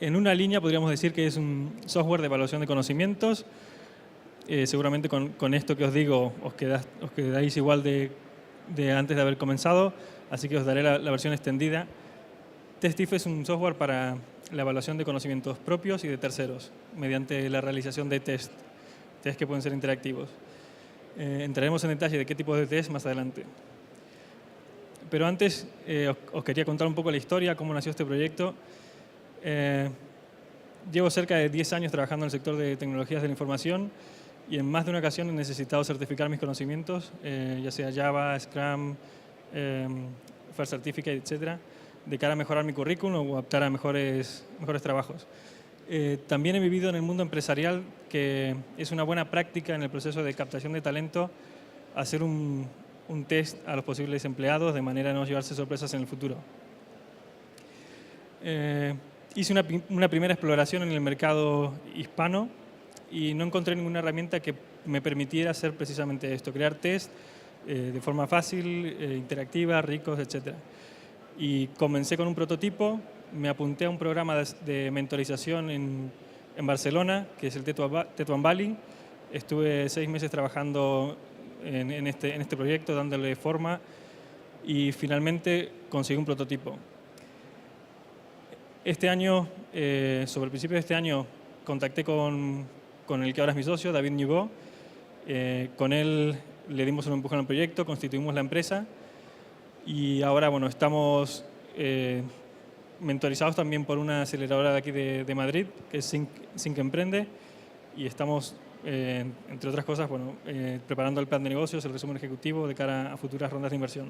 en una línea podríamos decir que es un software de evaluación de conocimientos. Seguramente con esto que os digo os quedáis igual de antes de haber comenzado, así que os daré la versión extendida. TestIF es un software para la evaluación de conocimientos propios y de terceros, mediante la realización de test que pueden ser interactivos. Entraremos en detalle de qué tipo de test más adelante. Pero antes os quería contar un poco la historia, cómo nació este proyecto. Llevo cerca de 10 años trabajando en el sector de tecnologías de la información y en más de una ocasión he necesitado certificar mis conocimientos, ya sea Java, Scrum, First Certificate, etcétera, de cara a mejorar mi currículum o optar a mejores trabajos. También he vivido en el mundo empresarial, que es una buena práctica en el proceso de captación de talento, hacer un test a los posibles empleados de manera a no llevarse sorpresas en el futuro. Hice una primera exploración en el mercado hispano y no encontré ninguna herramienta que me permitiera hacer precisamente esto, crear test de forma fácil, interactiva, ricos, etc. Y comencé con un prototipo, me apunté a un programa de mentorización en Barcelona, que es el Tetuan Valley. Estuve 6 meses trabajando en este proyecto, dándole forma y finalmente conseguí un prototipo. Este año, sobre el principio de este año, contacté con el que ahora es mi socio, David Newgo. Con él le dimos un empujón al proyecto, constituimos la empresa y ahora bueno, estamos mentorizados también por una aceleradora de aquí de Madrid, que es Sync Emprende, y estamos, entre otras cosas, bueno, preparando el plan de negocios, el resumen ejecutivo de cara a futuras rondas de inversión.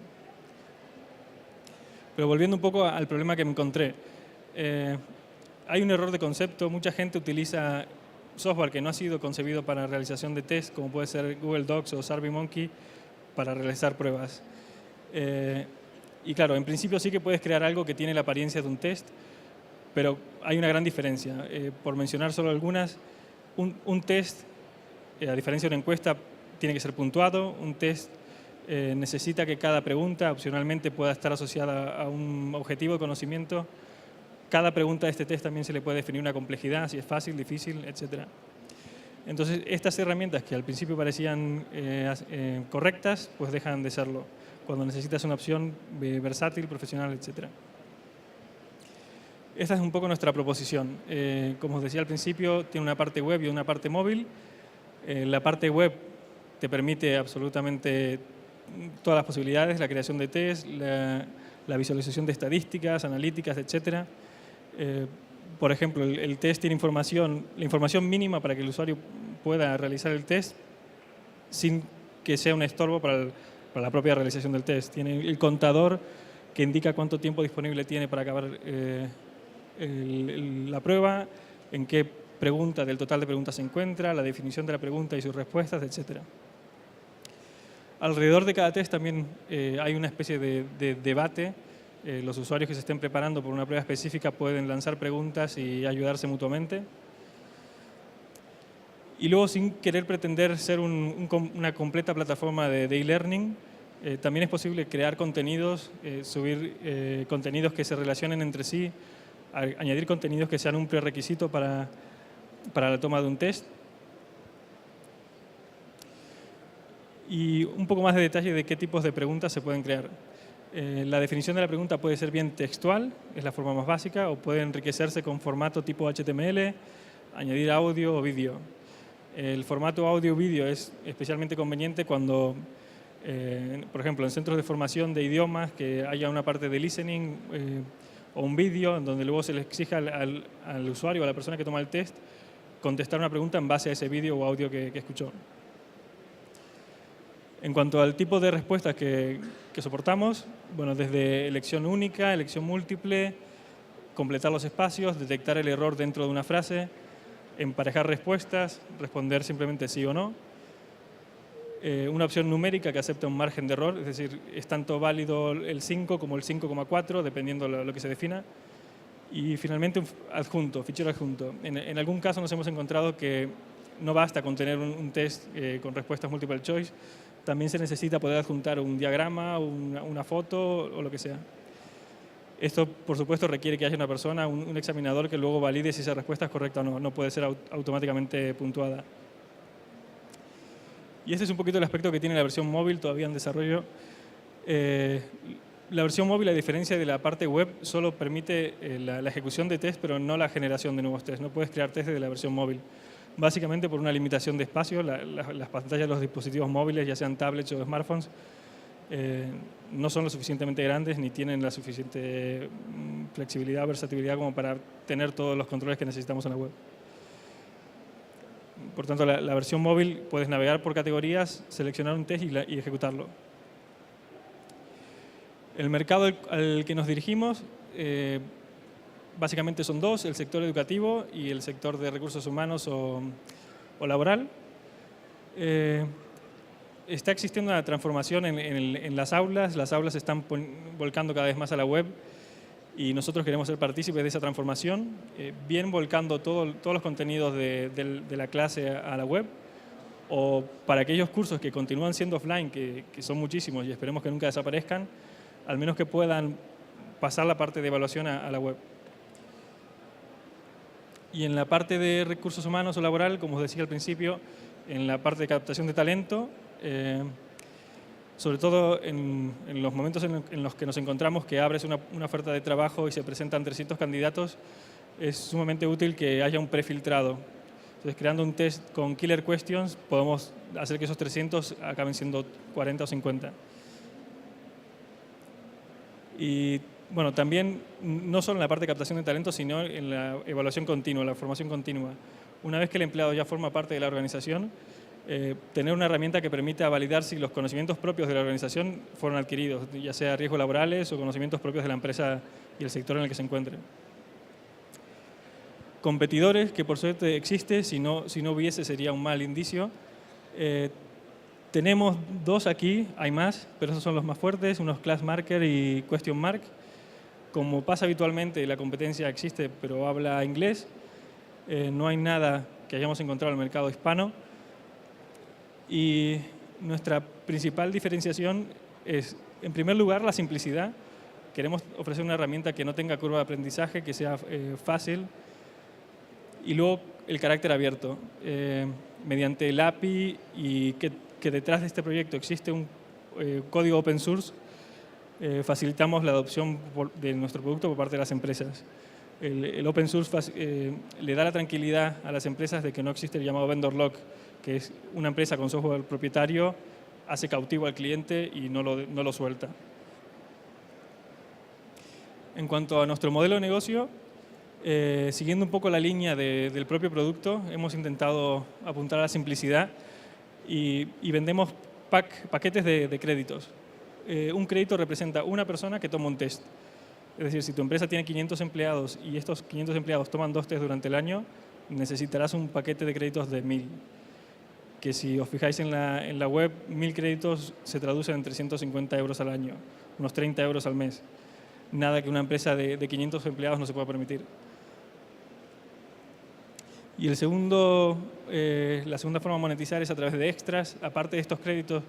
Pero volviendo un poco al problema que me encontré, hay un error de concepto. Mucha gente utiliza software que no ha sido concebido para realización de test, como puede ser Google Docs o SurveyMonkey, para realizar pruebas. Y claro, en principio sí que puedes crear algo que tiene la apariencia de un test, pero hay una gran diferencia. Por mencionar solo algunas, un test, a diferencia de una encuesta, tiene que ser puntuado. Un test necesita que cada pregunta opcionalmente pueda estar asociada a un objetivo de conocimiento. Cada pregunta de este test también se le puede definir una complejidad, si es fácil, difícil, etc. Entonces, estas herramientas que al principio parecían correctas, pues dejan de serlo cuando necesitas una opción versátil, profesional, etc. Esta es un poco nuestra proposición. Como os decía al principio, tiene una parte web y una parte móvil. La parte web te permite absolutamente todas las posibilidades, la creación de test, la visualización de estadísticas, analíticas, etc. Por ejemplo, el test tiene la información mínima para que el usuario pueda realizar el test sin que sea un estorbo para la propia realización del test. Tiene el contador que indica cuánto tiempo disponible tiene para acabar la prueba, en qué pregunta del total de preguntas se encuentra, la definición de la pregunta y sus respuestas, etc. Alrededor de cada test también hay una especie de debate. Los usuarios que se estén preparando por una prueba específica pueden lanzar preguntas y ayudarse mutuamente. Y luego, sin querer pretender ser una completa plataforma de e-learning, también es posible crear contenidos, subir contenidos que se relacionen entre sí, añadir contenidos que sean un prerequisito para la toma de un test. Y un poco más de detalle de qué tipos de preguntas se pueden crear. La definición de la pregunta puede ser bien textual, es la forma más básica, o puede enriquecerse con formato tipo HTML, añadir audio o vídeo. El formato audio o vídeo es especialmente conveniente cuando, por ejemplo, en centros de formación de idiomas, que haya una parte de listening o un vídeo en donde luego se le exija al usuario o a la persona que toma el test contestar una pregunta en base a ese vídeo o audio que escuchó. En cuanto al tipo de respuestas que soportamos, bueno, desde elección única, elección múltiple, completar los espacios, detectar el error dentro de una frase, emparejar respuestas, responder simplemente sí o no. Una opción numérica que acepta un margen de error, es decir, es tanto válido el 5 como el 5,4, dependiendo de lo que se defina. Y finalmente un adjunto, fichero adjunto. En algún caso nos hemos encontrado que no basta con tener un test con respuestas multiple choice, también se necesita poder adjuntar un diagrama, una foto o lo que sea. Esto, por supuesto, requiere que haya una persona, un examinador, que luego valide si esa respuesta es correcta o no. No puede ser automáticamente puntuada. Y este es un poquito el aspecto que tiene la versión móvil todavía en desarrollo. La versión móvil, a diferencia de la parte web, solo permite la ejecución de test, pero no la generación de nuevos test. No puedes crear test desde la versión móvil. Básicamente por una limitación de espacio. Las pantallas de los dispositivos móviles, ya sean tablets o smartphones, no son lo suficientemente grandes ni tienen la suficiente flexibilidad o versatilidad como para tener todos los controles que necesitamos en la web. Por tanto, la versión móvil puedes navegar por categorías, seleccionar un test y ejecutarlo. El mercado al que nos dirigimos básicamente son dos: el sector educativo y el sector de recursos humanos o laboral. Está existiendo una transformación en las aulas se están volcando cada vez más a la web y nosotros queremos ser partícipes de esa transformación, bien volcando todos los contenidos de la clase a la web, o para aquellos cursos que continúan siendo offline, que son muchísimos y esperemos que nunca desaparezcan, al menos que puedan pasar la parte de evaluación a la web. Y en la parte de recursos humanos o laboral, como os decía al principio, en la parte de captación de talento, sobre todo en los momentos en los que nos encontramos que abres una oferta de trabajo y se presentan 300 candidatos, es sumamente útil que haya un prefiltrado. Entonces, creando un test con killer questions, podemos hacer que esos 300 acaben siendo 40 o 50. Y bueno, también no solo en la parte de captación de talento, sino en la evaluación continua, la formación continua. Una vez que el empleado ya forma parte de la organización, tener una herramienta que permita validar si los conocimientos propios de la organización fueron adquiridos, ya sea riesgos laborales o conocimientos propios de la empresa y el sector en el que se encuentren. Competidores, que por suerte existe, si no hubiese sería un mal indicio. Tenemos dos aquí, hay más, pero esos son los más fuertes, unos Class Marker y Question Mark. Como pasa habitualmente, la competencia existe, pero habla inglés. No hay nada que hayamos encontrado en el mercado hispano. Y nuestra principal diferenciación es, en primer lugar, la simplicidad. Queremos ofrecer una herramienta que no tenga curva de aprendizaje, que sea fácil. Y luego el carácter abierto. Mediante el API y que detrás de este proyecto existe un código open source, facilitamos la adopción de nuestro producto por parte de las empresas. El open source le da la tranquilidad a las empresas de que no existe el llamado vendor lock, que es una empresa con software propietario, hace cautivo al cliente y no lo suelta. En cuanto a nuestro modelo de negocio, siguiendo un poco la línea del propio producto, hemos intentado apuntar a la simplicidad y vendemos paquetes de créditos. Un crédito representa una persona que toma un test. Es decir, si tu empresa tiene 500 empleados y estos 500 empleados toman 2 test durante el año, necesitarás un paquete de créditos de 1000. Que si os fijáis en la web, 1000 créditos se traducen en 350 euros al año, unos 30 euros al mes. Nada que una empresa de 500 empleados no se pueda permitir. Y la segunda forma de monetizar es a través de extras. Aparte de estos créditos,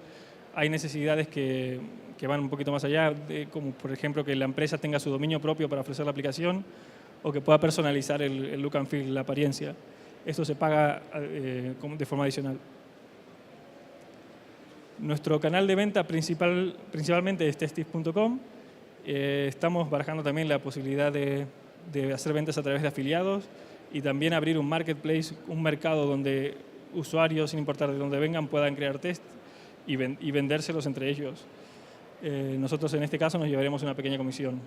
hay necesidades que van un poquito más allá, como por ejemplo que la empresa tenga su dominio propio para ofrecer la aplicación o que pueda personalizar el look and feel, la apariencia. Esto se paga de forma adicional. Nuestro canal de venta principalmente es testis.com. Estamos barajando también la posibilidad de hacer ventas a través de afiliados y también abrir un marketplace, un mercado donde usuarios, sin importar de dónde vengan, puedan crear test y vendérselos entre ellos. Nosotros en este caso nos llevaremos una pequeña comisión.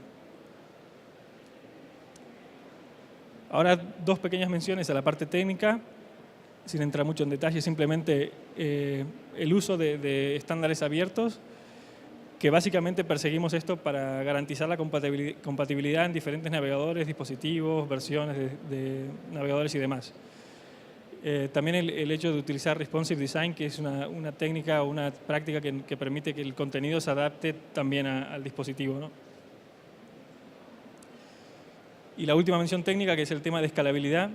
Ahora, 2 pequeñas menciones a la parte técnica, sin entrar mucho en detalle, simplemente el uso de estándares abiertos, que básicamente perseguimos esto para garantizar la compatibilidad en diferentes navegadores, dispositivos, versiones de navegadores y demás. También el hecho de utilizar Responsive Design, que es una técnica o una práctica que permite que el contenido se adapte también al dispositivo, ¿no? Y la última mención técnica, que es el tema de escalabilidad.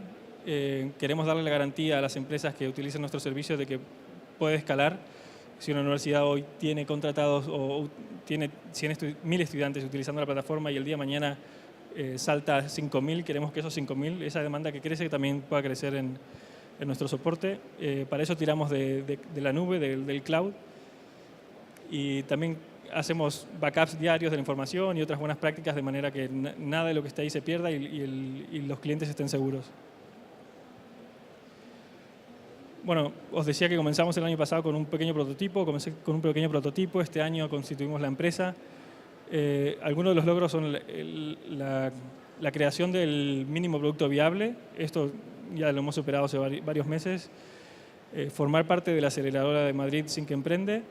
Queremos darle la garantía a las empresas que utilicen nuestros servicios de que puede escalar. Si una universidad hoy tiene contratados o tiene 1.000 estudiantes utilizando la plataforma y el día de mañana salta a 5.000, queremos que esos 5.000, esa demanda que crece, también pueda crecer en nuestro soporte. Para eso tiramos de la nube, del cloud. Y también hacemos backups diarios de la información y otras buenas prácticas de manera que nada de lo que está ahí se pierda y los clientes estén seguros. Bueno, os decía que comenzamos el año pasado con un pequeño prototipo. Comencé con un pequeño prototipo. Este año constituimos la empresa. Algunos de los logros son la creación del mínimo producto viable. Esto ya lo hemos superado hace varios meses. Formar parte de la aceleradora de Madrid Sync Emprende.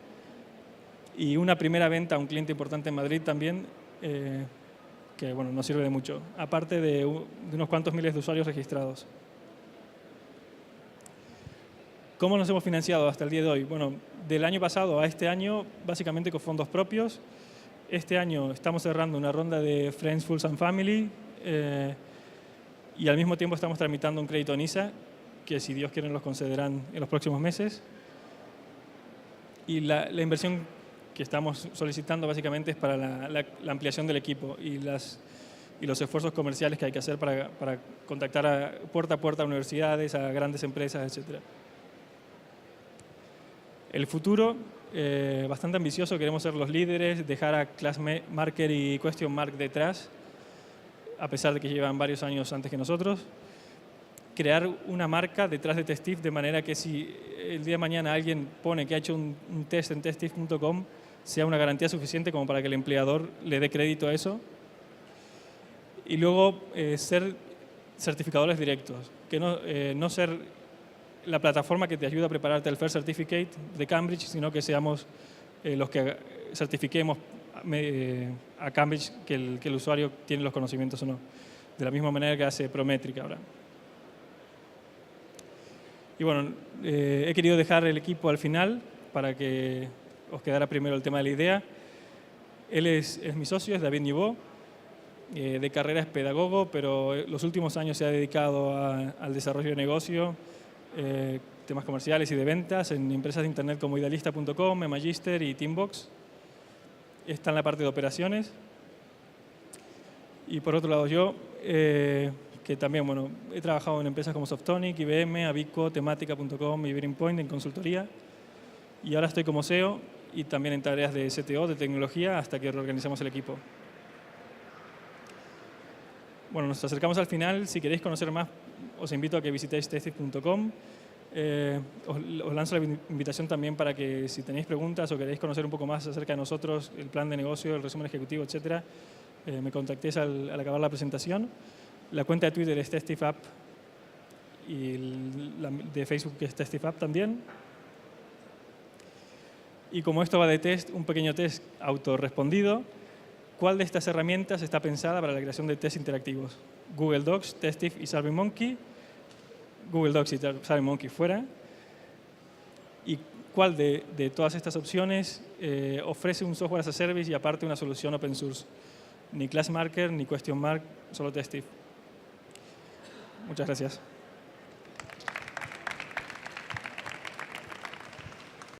Y una primera venta a un cliente importante en Madrid también, que bueno, nos sirve de mucho. Aparte de unos cuantos miles de usuarios registrados. ¿Cómo nos hemos financiado hasta el día de hoy? Bueno, del año pasado a este año, básicamente con fondos propios. Este año estamos cerrando una ronda de Friends, Fools and Family y al mismo tiempo estamos tramitando un crédito NISA, que si Dios quiere los concederán en los próximos meses. Y la inversión que estamos solicitando básicamente es para la ampliación del equipo y los esfuerzos comerciales que hay que hacer para contactar puerta a puerta a universidades, a grandes empresas, etc. El futuro, bastante ambicioso, queremos ser los líderes, dejar a ClassMarker y QuestionMark detrás, a pesar de que llevan varios años antes que nosotros. Crear una marca detrás de Testif, de manera que si el día de mañana alguien pone que ha hecho un test en testif.com, sea una garantía suficiente como para que el empleador le dé crédito a eso. Y luego ser certificadores directos, que no ser la plataforma que te ayuda a prepararte el First Certificate de Cambridge, sino que seamos los que certifiquemos a Cambridge que el usuario tiene los conocimientos o no. De la misma manera que hace Prometric ahora. Y bueno, he querido dejar el equipo al final para que os quedara primero el tema de la idea. Él es mi socio, es David Nivó. De carrera es pedagogo, pero los últimos años se ha dedicado al desarrollo de negocio, temas comerciales y de ventas en empresas de internet como Idealista.com, Magister y Teambox. Está en la parte de operaciones. Y por otro lado yo, que también bueno, he trabajado en empresas como Softonic, IBM, Avico, Temática.com y BearingPoint en consultoría. Y ahora estoy como CEO y también en tareas de CTO, de tecnología, hasta que reorganicemos el equipo. Bueno, nos acercamos al final. Si queréis conocer más, os invito a que visitéis testif.com. Os lanzo la invitación también para que si tenéis preguntas o queréis conocer un poco más acerca de nosotros, el plan de negocio, el resumen ejecutivo, etcétera, me contactéis al acabar la presentación. La cuenta de Twitter es TestifApp y de Facebook es TestifApp también. Y como esto va de test, un pequeño test autorrespondido. ¿Cuál de estas herramientas está pensada para la creación de test interactivos? Google Docs, Testif y SurveyMonkey. Google Docs y SurveyMonkey fuera. ¿Y cuál de todas estas opciones ofrece un software as a service y aparte una solución open source? Ni ClassMarker, ni QuestionMark, solo Testif. Muchas gracias.